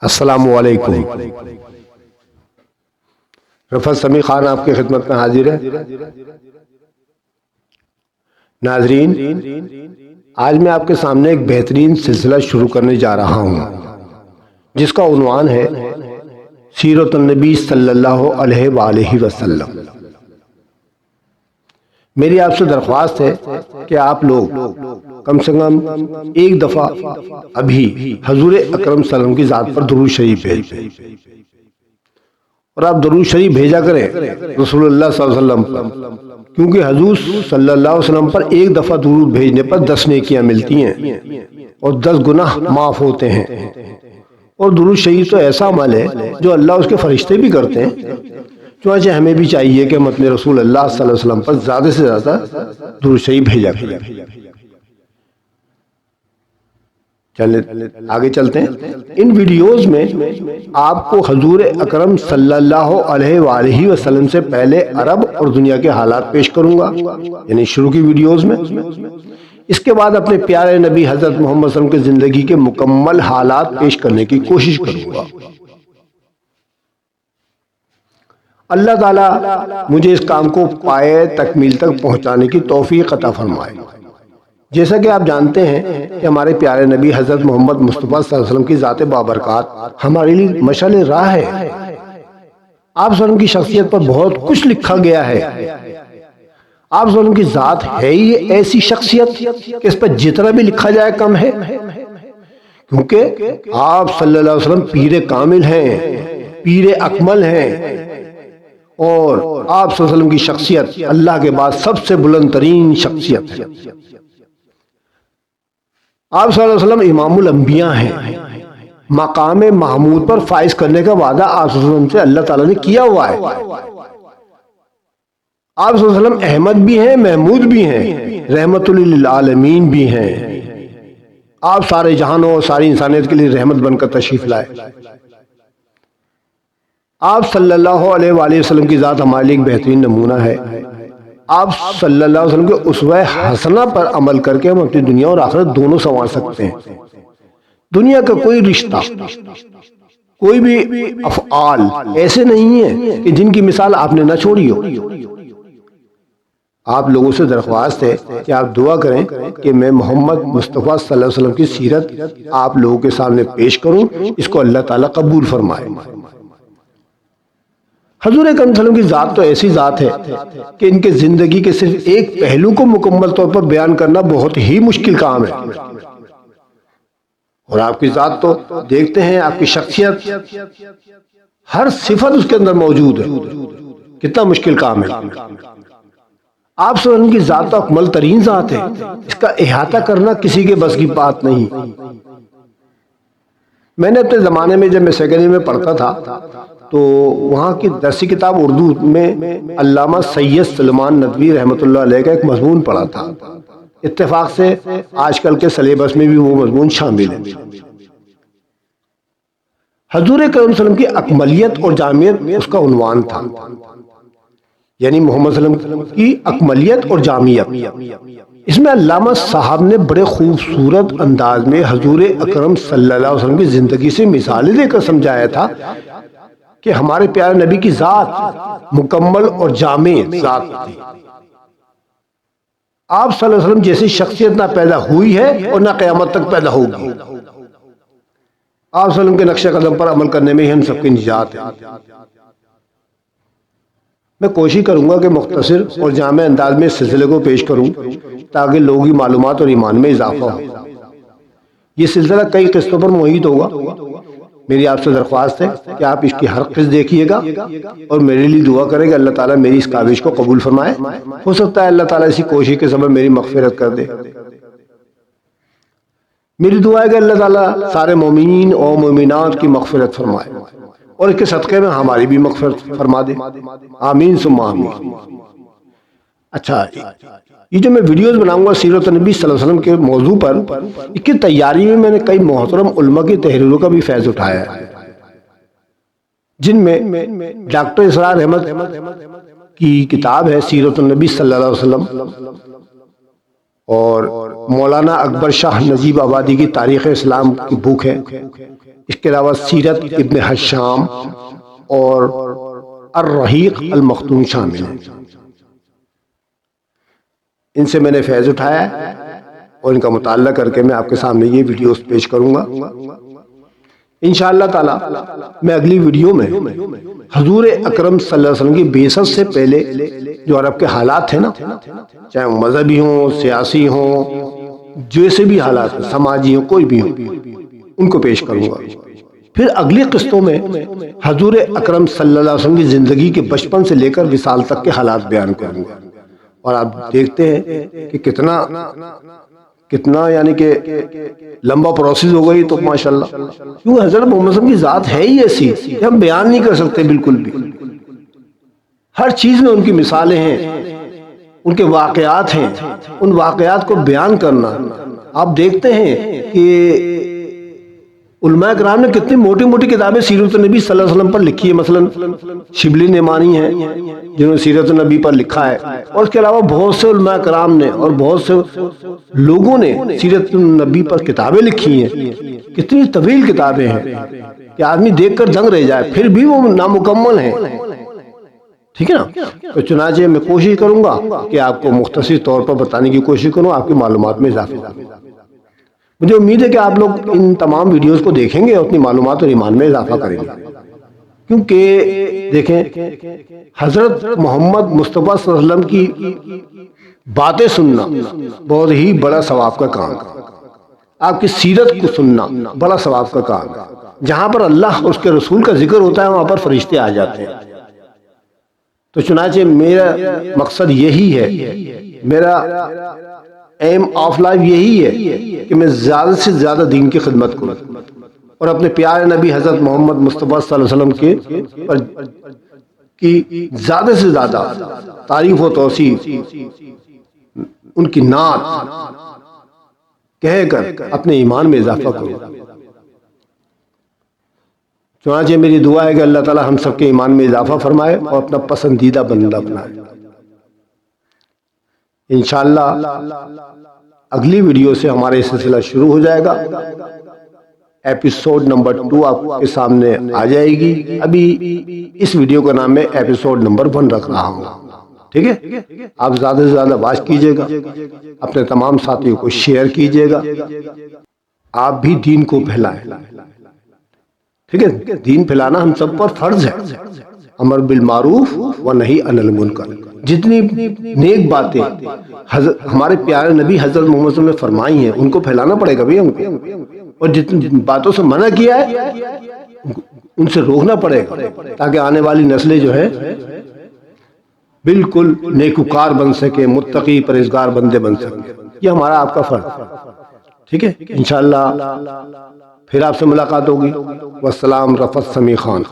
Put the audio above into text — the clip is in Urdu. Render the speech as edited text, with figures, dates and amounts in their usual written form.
السلام علیکم۔ رفعت سمیع خان آپ کی خدمت میں حاضر ہے۔ ناظرین، آج میں آپ کے سامنے ایک بہترین سلسلہ شروع کرنے جا رہا ہوں جس کا عنوان ہے سیرت النبی صلی اللہ علیہ وآلہ وسلم۔ میری آپ سے درخواست ہے کہ آپ لوگ کم سے کم ایک دفعہ ابھی حضور اکرم صلی اللہ علیہ وسلم کی ذات پر درود شریف بھیج دیں، اور آپ درود شریف بھیجا کریں رسول اللہ صلی اللہ علیہ وسلم پر، کیونکہ حضور صلی اللہ علیہ وسلم پر ایک دفعہ درود بھیجنے پر 10 نیکیاں ملتی ہیں اور 10 گناہ معاف ہوتے ہیں۔ اور درود شریف تو ایسا عمل ہے جو اللہ اس کے فرشتے بھی کرتے ہیں، چنانچہ ہمیں بھی چاہیے کہ ہم اپنے رسول اللہ صلی اللہ علیہ وسلم پر زیادہ سے زیادہ درود شریف بھیجا کریں۔ چلیں آگے چلتے ہیں۔ ان ویڈیوز میں آپ کو حضور اکرم صلی اللہ علیہ وآلہ وسلم سے پہلے عرب اور دنیا کے حالات پیش کروں گا، یعنی شروع کی ویڈیوز میں۔ اس کے بعد اپنے پیارے نبی حضرت محمد صلی اللہ علیہ وسلم کی زندگی کے مکمل حالات پیش کرنے کی کوشش کروں گا۔ اللہ تعالیٰ مجھے اس کام کو پائے تکمیل تک پہنچانے کی توفیق عطا فرمائے۔ جیسا کہ آپ جانتے ہیں کہ ہمارے پیارے نبی حضرت محمد مصطفیٰ صلی اللہ علیہ وسلم کی ذات بابرکات ہمارے لیے مشعل راہ ہے۔ آپ صلی اللہ علیہ وسلم کی شخصیت پر بہت کچھ لکھا گیا ہے۔ آپ صلی اللہ علیہ وسلم کی ذات ہے ہی ایسی شخصیت کہ اس پر جتنا بھی لکھا جائے کم ہے، کیونکہ آپ صلی اللہ علیہ وسلم پیر کامل ہیں، پیر اکمل ہیں، اور آپ صلی اللہ علیہ وسلم کی شخصیت اللہ کے بعد سب سے بلند ترین شخصیت ہے۔ آپ صلی اللہ علیہ وسلم امام الانبیاء ہیں۔ مقام محمود پر فائز کرنے کا وعدہ آپ صلی اللہ علیہ وسلم سے اللہ تعالیٰ نے کیا ہوا ہے۔ آپ صلی اللہ علیہ وسلم احمد بھی ہیں، محمود بھی ہیں، رحمت للعالمین بھی ہیں۔ آپ سارے جہانوں اور ساری انسانیت کے لیے رحمت بن کر تشریف لائے۔ آپ صلی اللہ علیہ وآلہ وسلم کی ذات ہمارے لیے ایک بہترین نمونہ ہے۔ آپ صلی اللہ علیہ وسلم کے اسوہ حسنہ پر عمل کر کے ہم اپنی دنیا اور آخرت دونوں سنوار سکتے ہیں۔ دنیا کا کوئی رشتہ، کوئی بھی افعال ایسے نہیں ہیں کہ جن کی مثال آپ نے نہ چھوڑی ہو۔ آپ لوگوں سے درخواست ہے کہ آپ دعا کریں کہ میں محمد مصطفیٰ صلی اللہ علیہ وسلم کی سیرت آپ لوگوں کے سامنے پیش کروں، اس کو اللہ تعالیٰ قبول فرمائے۔ حضور اکرم صلی اللہ علیہ وسلم کی ذات تو ایسی ذات ہے کہ ان کے زندگی کے صرف ایک پہلو کو مکمل طور پر بیان کرنا بہت ہی مشکل کام ہے، اور آپ کی ذات تو دیکھتے ہیں، آپ کی شخصیت، ہر صفت اس کے اندر موجود ہے، کتنا مشکل کام ہے۔ آپ صلی اللہ علیہ وسلم کی ذات تو اکمل ترین ذات ہے، اس کا احاطہ کرنا کسی کے بس کی بات نہیں۔ میں نے اپنے زمانے میں جب میں سیکنڈری میں پڑھتا تھا تو وہاں کی درسی کتاب اردو میں علامہ سید سلیمان ندوی رحمۃ اللہ علیہ کا ایک مضمون پڑھا تھا۔ اتفاق سے آج کل کے سلیبس میں بھی وہ مضمون شامل ہے۔ حضور اکرم صلی اللہ علیہ وسلم کی اکملیت اور جامعیت اس کا عنوان تھا، یعنی محمد صلی اللہ علیہ وسلم کی اکملیت اور جامعیت۔ اس میں علامہ صاحب نے بڑے خوبصورت انداز میں حضور اکرم صلی اللہ علیہ وسلم کی زندگی سے مثالیں دے کر سمجھایا تھا کہ ہمارے پیارے نبی کی ذات مکمل اور جامع ذات تھی۔ آپ صلی اللہ علیہ وسلم جیسی شخصیت نہ پیدا ہوئی ہے اور نہ قیامت تک پیدا ہوگی۔ آپ صلی اللہ علیہ وسلم کے نقش قدم پر عمل کرنے میں ہی ہم سب کی نجات ہے۔ میں کوشش کروں گا کہ مختصر اور جامع انداز میں اس سلسلے کو پیش کروں تاکہ لوگوں کی معلومات اور ایمان میں اضافہ ہو۔ یہ سلسلہ کئی قسطوں پر محیط ہوگا۔ میری آپ سے درخواست ہے کہ آپ اس کی ہر قسط دیکھیے گا اور میرے لیے دعا کریں کہ اللہ تعالیٰ میری اس کاوش کو قبول فرمائے۔ ہو سکتا ہے اللہ تعالیٰ اسی کوشش کے سبب میری مغفرت کر دے۔ میری دعا ہے کہ اللہ تعالیٰ سارے مومنین اور مومنات کی مغفرت فرمائے اور اس کے صدقے میں ہماری بھی مغفرت فرما دے، آمین ثم آمین۔ اچھا، یہ جو میں ویڈیوز بناؤں گا سیرت النبی صلی اللہ علیہ وسلم کے موضوع پر، اس کی تیاری میں میں نے کئی محترم علماء کی تحریروں کا بھی فیض اٹھایا ہے، جن میں ڈاکٹر اسرار احمد کی کتاب ہے سیرت النبی صلی اللہ علیہ وسلم، اور مولانا اکبر شاہ نجیب آبادی کی تاریخ اسلام کی بک ہے، اس کے علاوہ سیرت ابن حشام اور الرحیق المختوم شامل ہیں۔ ان سے میں نے فیض اٹھایا ہے اور ان کا مطالعہ کر کے میں آپ کے سامنے یہ ویڈیوز پیش کروں گا۔ انشاءاللہ تعالی میں اگلی ویڈیو میں حضور اکرم صلی اللہ علیہ وسلم کی بعثت سے پہلے جو عرب کے حالات ہیں نا، چاہے وہ مذہبی ہوں، سیاسی ہوں، جیسے بھی حالات ہیں، سماجی ہوں، کوئی بھی ہوں، ان کو پیش کروں گا۔ پھر اگلی قسطوں میں حضور اکرم صلی اللہ علیہ وسلم کی زندگی کے بچپن سے لے کر وصال تک کے حالات بیان کروں گا، اور آپ دیکھتے ہیں کہ کتنا یعنی کہ لمبا پروسیس ہو گئی، تو ماشاءاللہ کیونکہ حضرت محمد صلی اللہ علیہ وسلم کی ذات ہے ہی ایسی کہ ہم بیان نہیں کر سکتے بالکل بھی۔ ہر چیز میں ان کی مثالیں ہیں، ان کے واقعات ہیں، ان واقعات کو بیان کرنا۔ آپ دیکھتے ہیں کہ علماء کرام نے کتنی موٹی موٹی کتابیں سیرت النبی صلی اللہ علیہ وسلم پر لکھی ہے، مثلا شبلی نعمانی ہیں جنہوں نے سیرت النبی پر لکھا ہے، اور اس کے علاوہ بہت سے علماء کرام نے اور بہت سے لوگوں نے سیرت النبی پر کتابیں لکھی ہیں۔ کتنی طویل کتابیں ہیں کہ آدمی دیکھ کر دنگ رہ جائے، پھر بھی وہ نامکمل ہیں، ٹھیک ہے نا؟ تو چنانچہ میں کوشش کروں گا کہ آپ کو مختصر طور پر بتانے کی کوشش کروں، آپ کی معلومات میں اضافہ کروں۔ مجھے امید ہے کہ آپ لوگ ان تمام ویڈیوز کو دیکھیں گے اور اپنی معلومات اور ایمان میں اضافہ کریں گے، کیونکہ دیکھیں حضرت محمد مصطفیٰ صلی اللہ علیہ وسلم کی باتیں سننا بہت ہی بڑا ثواب کا کام ہے۔ آپ کی سیرت کو سننا بڑا ثواب کا کام ہے۔ جہاں پر اللہ اور اس کے رسول کا ذکر ہوتا ہے وہاں پر فرشتے آ جاتے ہیں۔ تو چنانچہ میرا مقصد یہی ہے، میرا ایم آف لائف یہی ہے کہ میں زیادہ سے زیادہ دین کی خدمت کروں اور اپنے پیارے نبی حضرت محمد مصطفیٰ صلی اللہ علیہ وسلم کی زیادہ سے زیادہ تعریف و توصیف، ان کی نعت کہہ کر اپنے ایمان میں اضافہ کروں۔ چنانچہ میری دعا ہے کہ اللہ تعالی ہم سب کے ایمان میں اضافہ فرمائے اور اپنا پسندیدہ بندہ بنائے۔ انشاءاللہ اگلی ویڈیو سے ہمارا یہ سلسلہ شروع ہو جائے گا۔ ایپیسوڈ نمبر 2 آپ کے سامنے آ جائے گی۔ ابھی اس ویڈیو کا نام میں ایپیسوڈ نمبر 1 رکھ رہا ہوں، ٹھیک ہے؟ آپ زیادہ سے زیادہ واچ کیجئے گا، اپنے تمام ساتھیوں کو شیئر کیجئے گا، آپ بھی دین کو پھیلائیں، ٹھیک ہے؟ دین پھیلانا ہم سب پر فرض ہے، امر بالمعروف و نہی عن المنکر۔ جتنی نیک باتیں ہمارے پیارے نبی حضرت محمد صلی اللہ علیہ وسلم نے فرمائی ہیں ان کو پھیلانا پڑے گا بھی ہم کو، اور جتنی باتوں سے منع کیا ہے ان سے روکنا پڑے گا، تاکہ آنے والی نسلیں جو ہے بالکل نیکوکار بن سکے، متقی پرہیزگار بندے بن سکے۔ یہ ہمارا آپ کا فرض، ٹھیک ہے؟ انشاءاللہ پھر آپ سے ملاقات ہوگی۔ والسلام رفعت سمیع خان۔